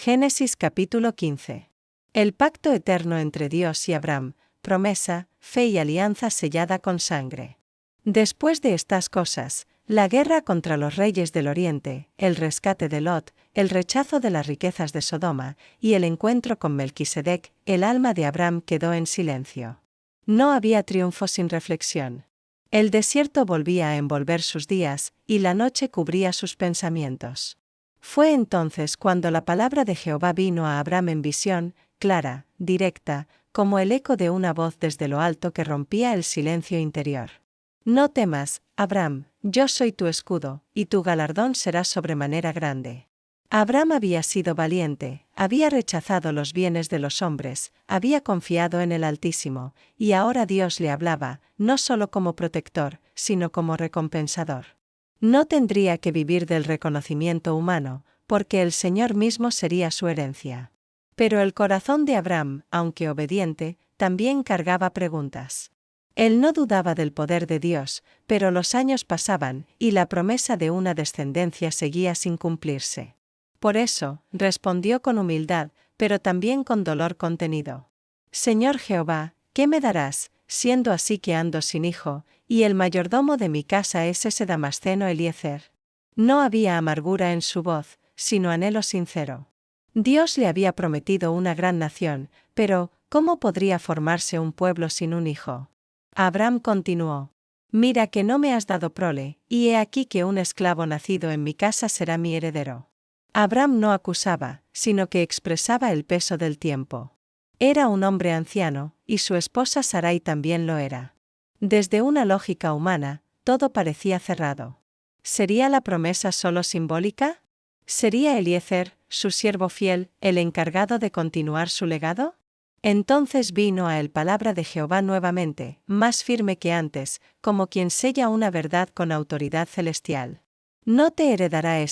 Génesis capítulo 15. El pacto eterno entre Dios y Abraham, promesa, fe y alianza sellada con sangre. Después de estas cosas, la guerra contra los reyes del Oriente, el rescate de Lot, el rechazo de las riquezas de Sodoma, y el encuentro con Melquisedec, el alma de Abraham quedó en silencio. No había triunfo sin reflexión. El desierto volvía a envolver sus días, y la noche cubría sus pensamientos. Fue entonces cuando la palabra de Jehová vino a Abraham en visión, clara, directa, como el eco de una voz desde lo alto que rompía el silencio interior. No temas, Abraham, yo soy tu escudo, y tu galardón será sobremanera grande. Abraham había sido valiente, había rechazado los bienes de los hombres, había confiado en el Altísimo, y ahora Dios le hablaba, no solo como protector, sino como recompensador. No tendría que vivir del reconocimiento humano, porque el Señor mismo sería su herencia. Pero el corazón de Abraham, aunque obediente, también cargaba preguntas. Él no dudaba del poder de Dios, pero los años pasaban, y la promesa de una descendencia seguía sin cumplirse. Por eso, respondió con humildad, pero también con dolor contenido. Señor Jehová, ¿qué me darás, siendo así que ando sin hijo, y el mayordomo de mi casa es ese Damasceno Eliezer? No había amargura en su voz, sino anhelo sincero. Dios le había prometido una gran nación, pero ¿cómo podría formarse un pueblo sin un hijo? Abraham continuó: Mira que no me has dado prole, y he aquí que un esclavo nacido en mi casa será mi heredero. Abraham no acusaba, sino que expresaba el peso del tiempo. Era un hombre anciano, y su esposa Sarai también lo era. Desde una lógica humana, todo parecía cerrado. ¿Sería la promesa solo simbólica? ¿Sería Eliezer, su siervo fiel, el encargado de continuar su legado? Entonces vino a él palabra de Jehová nuevamente, más firme que antes, como quien sella una verdad con autoridad celestial. No te heredará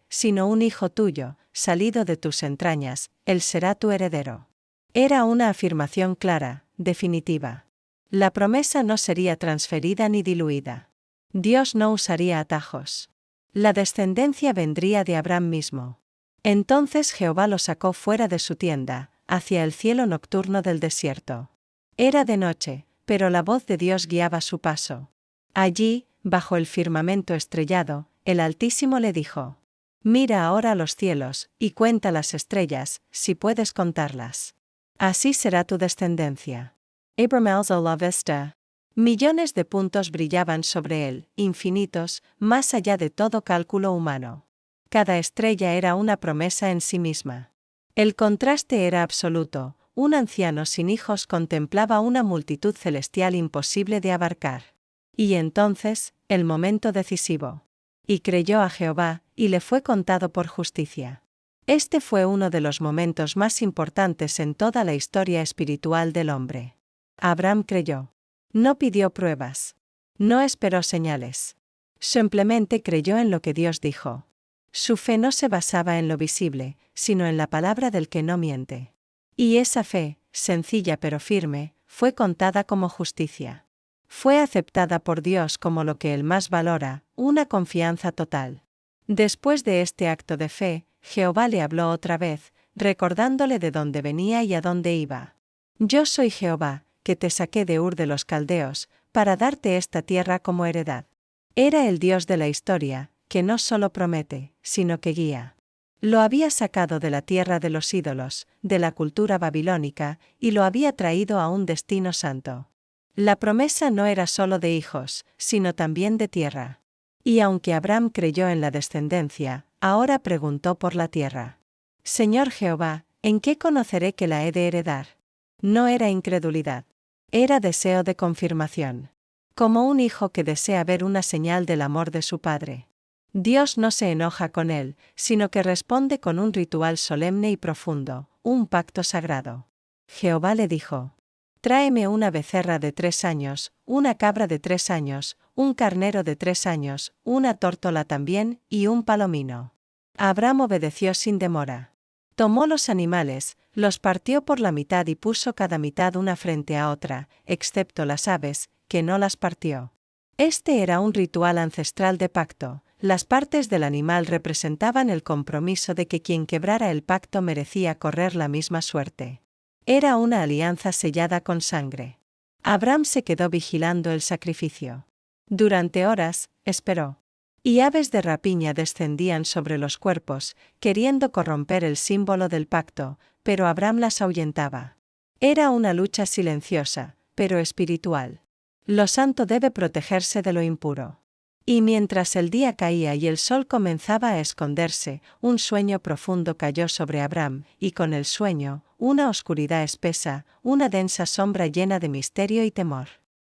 sino un hijo tuyo, salido de tus entrañas, él será tu heredero. Era una afirmación clara, definitiva. La promesa no sería transferida ni diluida. Dios no usaría atajos. La descendencia vendría de Abraham mismo. Entonces Jehová lo sacó fuera de su tienda, hacia el cielo nocturno del desierto. Era de noche, pero la voz de Dios guiaba su paso. Allí, bajo el firmamento estrellado, el Altísimo le dijo: Mira ahora los cielos, y cuenta las estrellas, si puedes contarlas. Así será tu descendencia. Abraham alzó la vista. Millones de puntos brillaban sobre él, infinitos, más allá de todo cálculo humano. Cada estrella era una promesa en sí misma. El contraste era absoluto. Un anciano sin hijos contemplaba una multitud celestial imposible de abarcar. Y entonces, el momento decisivo. Y creyó a Jehová, y le fue contado por justicia. Este fue uno de los momentos más importantes en toda la historia espiritual del hombre. Abraham creyó. No pidió pruebas. No esperó señales. Simplemente creyó en lo que Dios dijo. Su fe no se basaba en lo visible, sino en la palabra del que no miente. Y esa fe, sencilla pero firme, fue contada como justicia. Fue aceptada por Dios como lo que Él más valora, una confianza total. Después de este acto de fe, Jehová le habló otra vez, recordándole de dónde venía y a dónde iba. Yo soy Jehová, que te saqué de Ur de los Caldeos, para darte esta tierra como heredad. Era el Dios de la historia, que no solo promete, sino que guía. Lo había sacado de la tierra de los ídolos, de la cultura babilónica, y lo había traído a un destino santo. La promesa no era solo de hijos, sino también de tierra. Y aunque Abraham creyó en la descendencia, ahora preguntó por la tierra. Señor Jehová, ¿en qué conoceré que la he de heredar? No era incredulidad. Era deseo de confirmación. Como un hijo que desea ver una señal del amor de su padre. Dios no se enoja con él, sino que responde con un ritual solemne y profundo, un pacto sagrado. Jehová le dijo: Tráeme una becerra de 3 años, una cabra de 3 años, un carnero de 3 años, una tórtola también, y un palomino. Abraham obedeció sin demora. Tomó los animales, los partió por la mitad y puso cada mitad una frente a otra, excepto las aves, que no las partió. Este era un ritual ancestral de pacto. las partes del animal representaban el compromiso de que quien quebrara el pacto merecía correr la misma suerte. Era una alianza sellada con sangre. Abraham se quedó vigilando el sacrificio. Durante horas, esperó. Y aves de rapiña descendían sobre los cuerpos, queriendo corromper el símbolo del pacto, pero Abraham las ahuyentaba. Era una lucha silenciosa, pero espiritual. Lo santo debe protegerse de lo impuro. Y mientras el día caía y el sol comenzaba a esconderse, un sueño profundo cayó sobre Abraham, y con el sueño, una oscuridad espesa, una densa sombra llena de misterio y temor.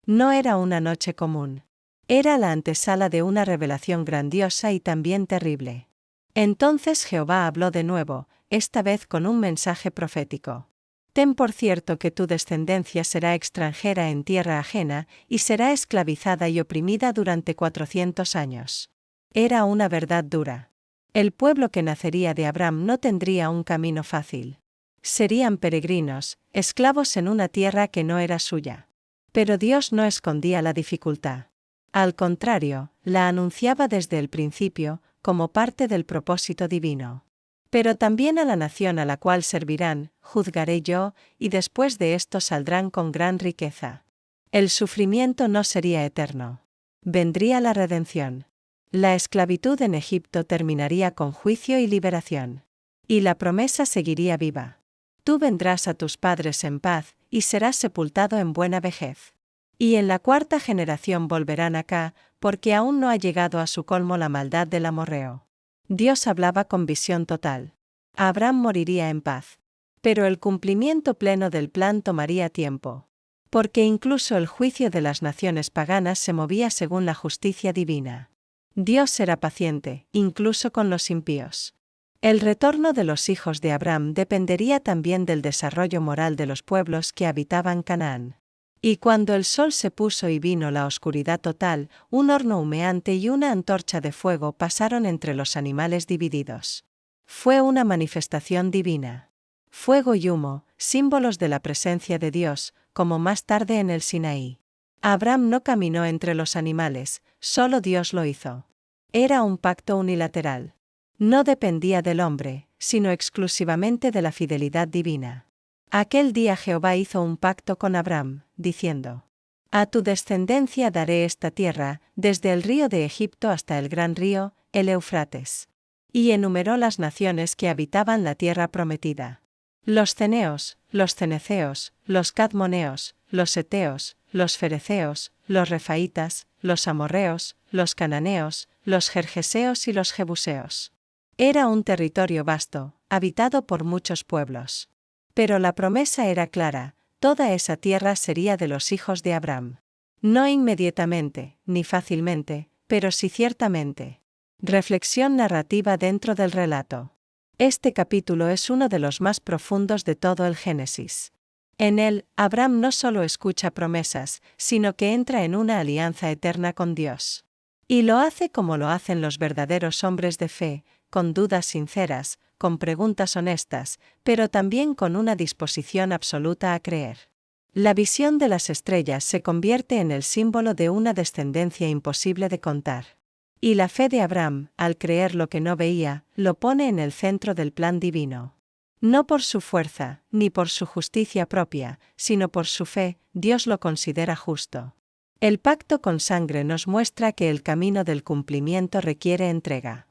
No era una noche común. Era la antesala de una revelación grandiosa y también terrible. Entonces Jehová habló de nuevo, esta vez con un mensaje profético. Ten por cierto que tu descendencia será extranjera en tierra ajena, y será esclavizada y oprimida durante 400 años. Era una verdad dura. El pueblo que nacería de Abraham no tendría un camino fácil. Serían peregrinos, esclavos en una tierra que no era suya. Pero Dios no escondía la dificultad. Al contrario, la anunciaba desde el principio, como parte del propósito divino. Pero también a la nación a la cual servirán, juzgaré yo, y después de esto saldrán con gran riqueza. El sufrimiento no sería eterno. Vendría la redención. La esclavitud en Egipto terminaría con juicio y liberación. Y la promesa seguiría viva. Tú vendrás a tus padres en paz, y serás sepultado en buena vejez. Y en la 4ª generación volverán acá, porque aún no ha llegado a su colmo la maldad del amorreo. Dios hablaba con visión total. Abraham moriría en paz. Pero el cumplimiento pleno del plan tomaría tiempo. Porque incluso el juicio de las naciones paganas se movía según la justicia divina. Dios era paciente, incluso con los impíos. El retorno de los hijos de Abraham dependería también del desarrollo moral de los pueblos que habitaban Canaán. Y cuando el sol se puso y vino la oscuridad total, un horno humeante y una antorcha de fuego pasaron entre los animales divididos. Fue una manifestación divina. Fuego y humo, símbolos de la presencia de Dios, como más tarde en el Sinaí. Abraham no caminó entre los animales, solo Dios lo hizo. Era un pacto unilateral. No dependía del hombre, sino exclusivamente de la fidelidad divina. Aquel día Jehová hizo un pacto con Abraham, diciendo: A tu descendencia daré esta tierra, desde el río de Egipto hasta el gran río, el Eufrates. Y enumeró las naciones que habitaban la tierra prometida. Los ceneos, los ceneceos, los cadmoneos, los heteos, los fereceos, los refaitas, los amorreos, los cananeos, los gergeseos y los jebuseos. Era un territorio vasto, habitado por muchos pueblos. Pero la promesa era clara, toda esa tierra sería de los hijos de Abraham. No inmediatamente, ni fácilmente, pero sí ciertamente. Reflexión narrativa dentro del relato. Este capítulo es uno de los más profundos de todo el Génesis. En él, Abraham no solo escucha promesas, sino que entra en una alianza eterna con Dios. Y lo hace como lo hacen los verdaderos hombres de fe, con dudas sinceras, con preguntas honestas, pero también con una disposición absoluta a creer. La visión de las estrellas se convierte en el símbolo de una descendencia imposible de contar. Y la fe de Abraham, al creer lo que no veía, lo pone en el centro del plan divino. No por su fuerza, ni por su justicia propia, sino por su fe, Dios lo considera justo. El pacto con sangre nos muestra que el camino del cumplimiento requiere entrega.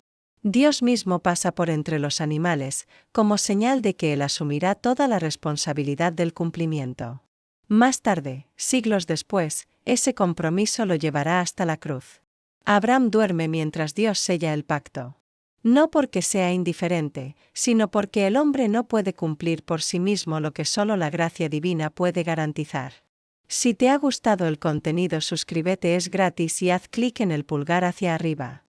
Dios mismo pasa por entre los animales, como señal de que Él asumirá toda la responsabilidad del cumplimiento. Más tarde, siglos después, ese compromiso lo llevará hasta la cruz. Abraham duerme mientras Dios sella el pacto. No porque sea indiferente, sino porque el hombre no puede cumplir por sí mismo lo que solo la gracia divina puede garantizar. Si te ha gustado el contenido, suscríbete, es gratis, y haz clic en el pulgar hacia arriba.